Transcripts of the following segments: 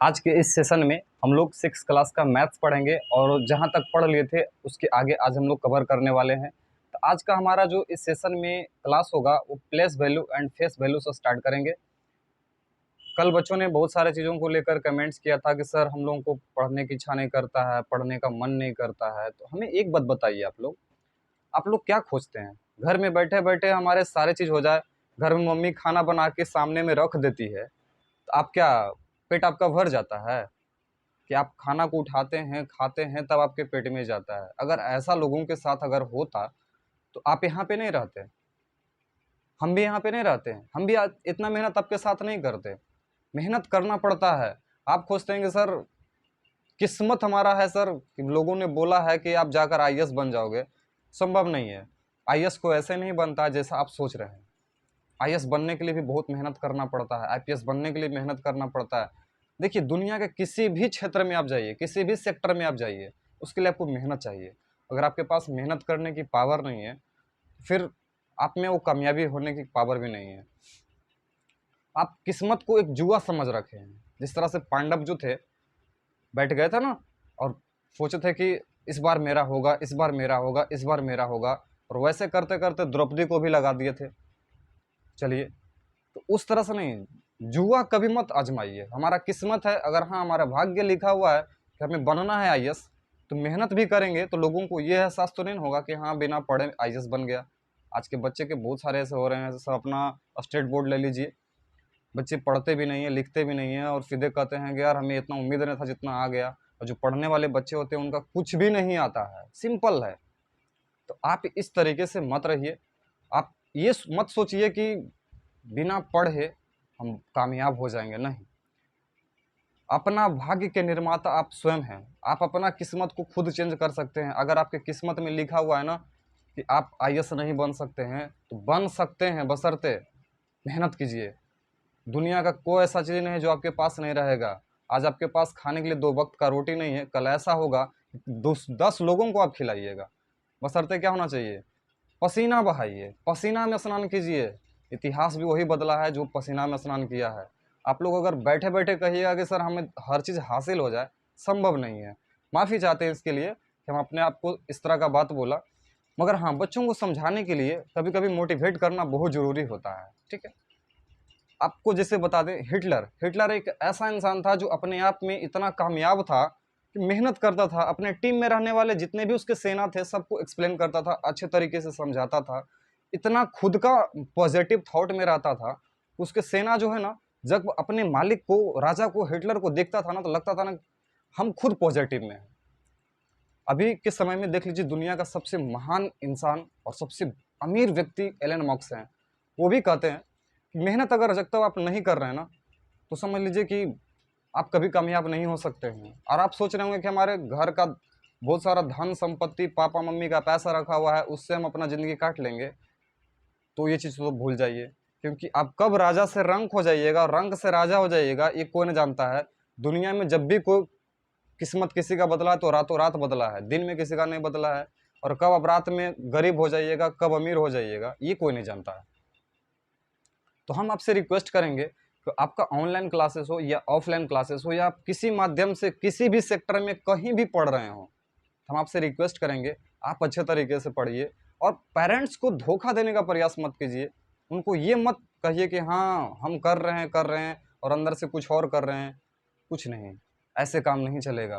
आज के इस सेशन में हम लोग 6 क्लास का मैथ्स पढ़ेंगे और जहाँ तक पढ़ लिए थे उसके आगे आज हम लोग कवर करने वाले हैं। तो आज का हमारा जो इस सेशन में क्लास होगा वो place value and face value से स्टार्ट करेंगे। कल बच्चों ने बहुत सारे चीज़ों को लेकर कमेंट्स किया था कि सर हम लोगों को पढ़ने की इच्छा नहीं करता है, पढ़ने का मन नहीं करता है। तो हमें एक बात बताइए, आप लोग क्या खोजते हैं? घर में बैठे बैठे हमारे सारे चीज़ हो जाए, घर में मम्मी खाना बना के सामने में रख देती है, तो आप क्या पेट आपका भर जाता है कि आप खाना को उठाते हैं, खाते हैं, तब आपके पेट में जाता है? अगर ऐसा लोगों के साथ अगर होता तो आप यहाँ पे नहीं रहते, हम भी यहाँ पे नहीं रहते हैं, हम भी आज इतना मेहनत आपके साथ नहीं करते। मेहनत करना पड़ता है। आप खोजते हैं कि सर किस्मत हमारा है सर कि लोगों ने बोला है कि आप जाकर आईएएस बन जाओगे। संभव नहीं है। आईएएस को ऐसे नहीं बनता जैसा आप सोच रहे हैं। आईएएस बनने के लिए भी बहुत मेहनत करना पड़ता है, आईपीएस बनने के लिए मेहनत करना पड़ता है। देखिए, दुनिया के किसी भी क्षेत्र में आप जाइए, किसी भी सेक्टर में आप जाइए, उसके लिए आपको मेहनत चाहिए। अगर आपके पास मेहनत करने की पावर नहीं है, फिर आप में वो कामयाबी होने की पावर भी नहीं है। आप किस्मत को एक जुआ समझ रखे हैं। जिस तरह से पांडव जो थे, बैठ गए थे ना और सोचे थे कि इस बार मेरा होगा, इस बार मेरा होगा, इस बार मेरा होगा, और वैसे करते करते द्रौपदी को भी लगा दिए थे। चलिए, तो उस तरह से नहीं, जुआ कभी मत आजमाइए। हमारा किस्मत है, अगर हाँ हमारा भाग्य लिखा हुआ है कि हमें बनना है आईएएस, तो मेहनत भी करेंगे तो लोगों को ये एहसास तो नहीं होगा कि हाँ बिना पढ़े आईएएस बन गया। आज के बच्चे के बहुत सारे ऐसे हो रहे हैं। जैसे अपना स्टेट बोर्ड ले लीजिए, बच्चे पढ़ते भी नहीं है, लिखते भी नहीं है, और सीधे कहते हैं कि यार हमें इतना उम्मीद नहीं था जितना आ गया। और जो पढ़ने वाले बच्चे होते हैं उनका कुछ भी नहीं आता है, सिंपल है। तो आप इस तरीके से मत रहिए। आप ये मत सोचिए कि बिना पढ़े हम कामयाब हो जाएंगे, नहीं। अपना भाग्य के निर्माता आप स्वयं हैं। आप अपना किस्मत को खुद चेंज कर सकते हैं। अगर आपके किस्मत में लिखा हुआ है ना कि आप आईएएस नहीं बन सकते हैं, तो बन सकते हैं, बशर्ते मेहनत कीजिए। दुनिया का कोई ऐसा चीज़ नहीं है जो आपके पास नहीं रहेगा। आज आपके पास खाने के लिए 2 वक्त का रोटी नहीं है, कल ऐसा होगा 10 लोगों को आप खिलाइएगा। बशर्ते क्या होना चाहिए? पसीना बहाइए, पसीना में स्नान कीजिए। इतिहास भी वही बदला है जो पसीना में स्नान किया है। आप लोग अगर बैठे बैठे कहिएगा कि सर हमें हर चीज़ हासिल हो जाए, संभव नहीं है। माफ़ी चाहते हैं इसके लिए कि हम अपने आप को इस तरह का बात बोला। मगर हाँ, बच्चों को समझाने के लिए कभी कभी मोटिवेट करना बहुत ज़रूरी होता है, ठीक है। आपको जैसे बता दें, हिटलर एक ऐसा इंसान था जो अपने आप में इतना कामयाब था कि मेहनत करता था। अपने टीम में रहने वाले जितने भी उसके सेना थे सबको एक्सप्लेन करता था, अच्छे तरीके से समझाता था। इतना खुद का पॉजिटिव थॉट में रहता था। उसके सेना जो है ना, जब अपने मालिक को, राजा को, हिटलर को देखता था ना, तो लगता था ना हम खुद पॉजिटिव में हैं। अभी के समय में देख लीजिए, दुनिया का सबसे महान इंसान और सबसे अमीर व्यक्ति एलन मस्क हैं। वो भी कहते हैं कि मेहनत अगर जब तक आप नहीं कर रहे हैं ना, तो समझ लीजिए कि आप कभी कामयाब नहीं हो सकते हैं। और आप सोच रहे होंगे कि हमारे घर का बहुत सारा धन संपत्ति, पापा मम्मी का पैसा रखा हुआ है, उससे हम अपना ज़िंदगी काट लेंगे। तो ये चीज़ तो भूल जाइए, क्योंकि आप कब राजा से रंक हो जाइएगा और रंक से राजा हो जाइएगा ये कोई नहीं जानता है। दुनिया में जब भी कोई किस्मत किसी का बदला है तो रातों रात बदला है, दिन में किसी का नहीं बदला है। और कब आप रात में गरीब हो जाइएगा, कब अमीर हो जाइएगा, ये कोई नहीं जानता है। तो हम आपसे रिक्वेस्ट करेंगे कि आपका ऑनलाइन क्लासेस हो या ऑफलाइन क्लासेस हो, या आप किसी माध्यम से किसी भी सेक्टर में कहीं भी पढ़ रहे हो, हम आपसे रिक्वेस्ट करेंगे आप अच्छे तरीके से पढ़िए। और पेरेंट्स को धोखा देने का प्रयास मत कीजिए। उनको ये मत कहिए कि हाँ हम कर रहे हैं और अंदर से कुछ और कर रहे हैं। कुछ नहीं, ऐसे काम नहीं चलेगा।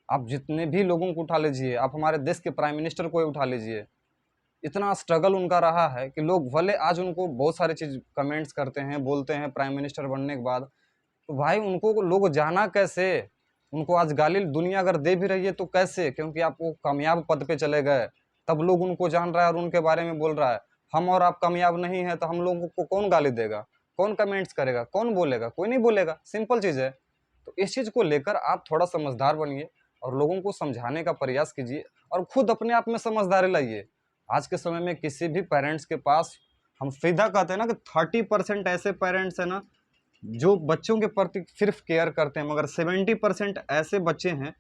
आप जितने भी लोगों को उठा लीजिए, आप हमारे देश के प्राइम मिनिस्टर को ही उठा लीजिए। इतना स्ट्रगल उनका रहा है कि लोग भले आज उनको बहुत सारी चीज़ कमेंट्स करते हैं, बोलते हैं प्राइम मिनिस्टर बनने के बाद, तो भाई उनको लोग जाना कैसे? उनको आज गाली दुनिया अगर दे भी रही है तो कैसे? क्योंकि आप वो कामयाब पद पे चले गए, तब लोग उनको जान रहा है और उनके बारे में बोल रहा है। हम और आप कामयाब नहीं है तो हम लोगों को कौन गाली देगा, कौन कमेंट्स करेगा, कौन बोलेगा? कोई नहीं बोलेगा, सिंपल चीज़ है। तो इस चीज़ को लेकर आप थोड़ा समझदार बनिए और लोगों को समझाने का प्रयास कीजिए और खुद अपने आप में समझदारी लाइए। आज के समय में किसी भी पेरेंट्स के पास, हम सीधा कहते हैं ना कि 30% ऐसे पेरेंट्स हैं ना जो बच्चों के प्रति सिर्फ केयर करते हैं, मगर 70% ऐसे बच्चे हैं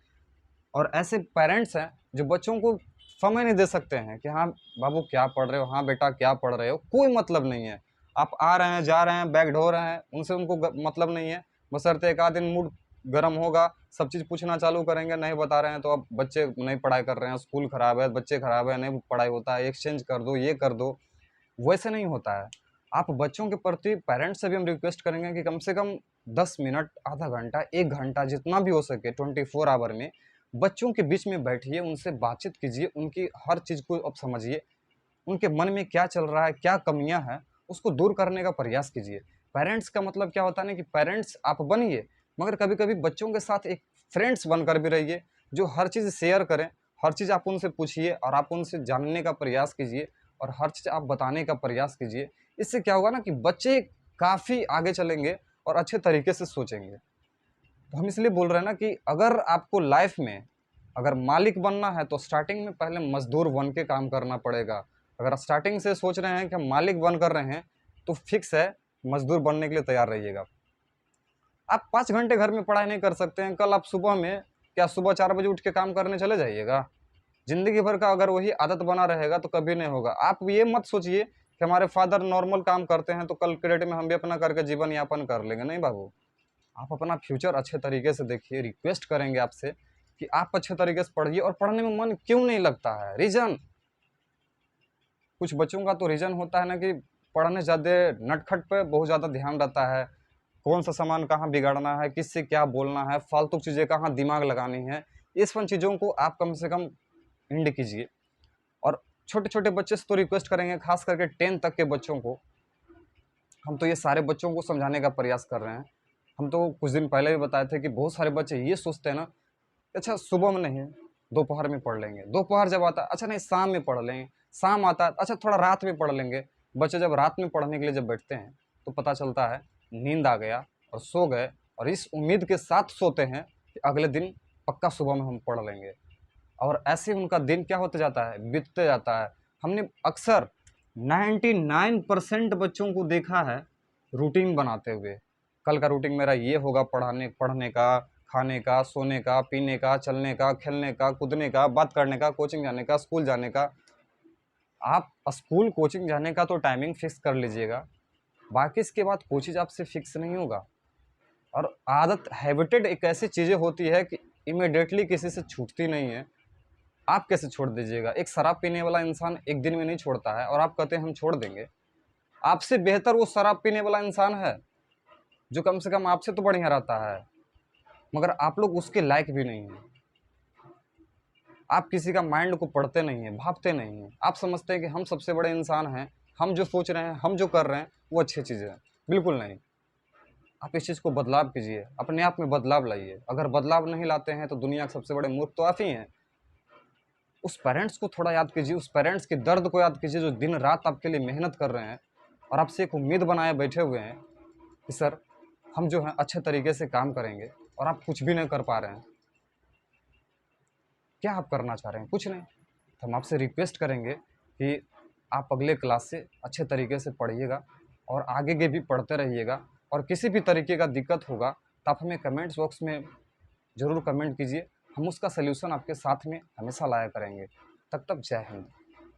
और ऐसे पेरेंट्स हैं जो बच्चों को समय नहीं दे सकते हैं कि हाँ बाबू क्या पढ़ रहे हो, हाँ बेटा क्या पढ़ रहे हो, कोई मतलब नहीं है। आप आ रहे हैं, जा रहे हैं, बैग ढो रहे हैं, उनसे उनको मतलब नहीं है। बशर्ते एक आध दिन मूड गर्म होगा, सब चीज़ पूछना चालू करेंगे, नहीं बता रहे हैं तो अब बच्चे नहीं पढ़ाई कर रहे हैं, स्कूल खराब है, बच्चे खराब है, नहीं पढ़ाई होता है, एक्सचेंज कर दो, ये कर दो। वैसे नहीं होता है। आप बच्चों के प्रति पेरेंट्स से भी हम रिक्वेस्ट करेंगे कि कम से कम 10 मिनट, आधा घंटा, 1 घंटा जितना भी हो सके 24 आवर में बच्चों के बीच में बैठिए, उनसे बातचीत कीजिए, उनकी हर चीज़ को आप समझिए, उनके मन में क्या चल रहा है, क्या कमियाँ हैं, उसको दूर करने का प्रयास कीजिए। पेरेंट्स का मतलब क्या होता है ना कि पेरेंट्स आप बनिए, मगर कभी-कभी बच्चों के साथ एक फ्रेंड्स बनकर भी रहिए, जो हर चीज़ शेयर करें, हर चीज़ आप उनसे पूछिए और आप उनसे जानने का प्रयास कीजिए और हर चीज़ आप बताने का प्रयास कीजिए। इससे क्या होगा ना कि बच्चे काफ़ी आगे चलेंगे और अच्छे तरीके से सोचेंगे। तो हम इसलिए बोल रहे हैं ना कि अगर आपको लाइफ में अगर मालिक बनना है तो स्टार्टिंग में पहले मजदूर बन के काम करना पड़ेगा। अगर स्टार्टिंग से सोच रहे हैं कि हम मालिक बन कर रहे हैं तो फिक्स है मजदूर बनने के लिए तैयार रहिएगा। आप 5 घंटे घर में पढ़ाई नहीं कर सकते हैं, कल आप सुबह में क्या सुबह 4 बजे उठ के काम करने चले जाइएगा? ज़िंदगी भर का अगर वही आदत बना रहेगा तो कभी नहीं होगा। आप ये मत सोचिए कि हमारे फादर नॉर्मल काम करते हैं तो कल के डेट में हम भी अपना करके जीवन यापन कर लेंगे, नहीं बाबू। आप अपना फ्यूचर अच्छे तरीके से देखिए, रिक्वेस्ट करेंगे आपसे कि आप अच्छे तरीके से पढ़िए और पढ़ने में मन क्यों नहीं लगता है? रीज़न कुछ बच्चों का तो रीज़न होता है ना कि पढ़ने ज़्यादा नटखट पे बहुत ज़्यादा ध्यान रहता है। कौन-सा सामान कहाँ बिगाड़ना है, किससे क्या बोलना है, फालतू चीज़ें कहाँ दिमाग लगानी है, इस वन चीज़ों को आप कम से कम एंड कीजिए। और छोटे-छोटे बच्चे से तो रिक्वेस्ट करेंगे, ख़ास करके 10 तक के बच्चों को, हम तो ये सारे बच्चों को समझाने का प्रयास कर रहे हैं। हम तो कुछ दिन पहले भी बताए थे कि बहुत सारे बच्चे ये सोचते हैं ना, अच्छा सुबह में नहीं, दोपहर में पढ़ लेंगे, दोपहर जब आता है, अच्छा नहीं शाम में पढ़ लेंगे, शाम आता है, अच्छा थोड़ा रात में पढ़ लेंगे। बच्चे जब रात में पढ़ने के लिए जब बैठते हैं, तो पता चलता है नींद आ गया और सो गए और इस उम्मीद के साथ सोते हैं कि अगले दिन पक्का सुबह में हम पढ़ लेंगे। और ऐसे उनका दिन क्या होते जाता है, बीतते जाता है। हमने अक्सर 99% बच्चों को देखा है रूटीन बनाते हुए। कल का रूटीन मेरा ये होगा, पढ़ाने पढ़ने का, खाने का, सोने का, पीने का, चलने का, खेलने का, कूदने का, बात करने का, कोचिंग जाने का, स्कूल जाने का। आप स्कूल, कोचिंग जाने का तो टाइमिंग फिक्स कर लीजिएगा, बाकी इसके बाद कोई चीज़ आपसे फिक्स नहीं होगा। और आदत हैबिटेड एक ऐसी चीज़ें होती है कि इमीडिएटली किसी से छूटती नहीं है। आप कैसे छोड़ दीजिएगा? एक शराब पीने वाला इंसान एक दिन में नहीं छोड़ता है और आप कहते हैं हम छोड़ देंगे। आपसे बेहतर वो शराब पीने वाला इंसान है, जो कम से कम आपसे तो बढ़िया रहता है, मगर आप लोग उसके लायक भी नहीं हैं। आप किसी का माइंड को पढ़ते नहीं हैं, भाँपते नहीं हैं। आप समझते हैं कि हम सबसे बड़े इंसान हैं, हम जो सोच रहे हैं, हम जो कर रहे हैं, वो अच्छी चीज़ है। बिल्कुल नहीं। आप इस चीज़ को बदलाव कीजिए, अपने आप में बदलाव लाइए। अगर बदलाव नहीं लाते हैं तो दुनिया के सबसे बड़े मूर्ख तो आप ही हैं। उस पेरेंट्स को थोड़ा याद कीजिए, उस पेरेंट्स के दर्द को याद कीजिए जो दिन रात आपके लिए मेहनत कर रहे हैं और आपसे एक उम्मीद बनाए बैठे हुए हैं कि सर हम जो है अच्छे तरीके से काम करेंगे, और आप कुछ भी नहीं कर पा रहे हैं। क्या आप करना चाह रहे हैं? कुछ नहीं। तो हम आपसे रिक्वेस्ट करेंगे कि आप अगले क्लास से अच्छे तरीके से पढ़िएगा और आगे के भी पढ़ते रहिएगा, और किसी भी तरीके का दिक्कत होगा तो आप हमें कमेंट्स बॉक्स में ज़रूर कमेंट कीजिए। हम उसका सल्यूशन आपके साथ में हमेशा लाया करेंगे। तब तक जय हिंद।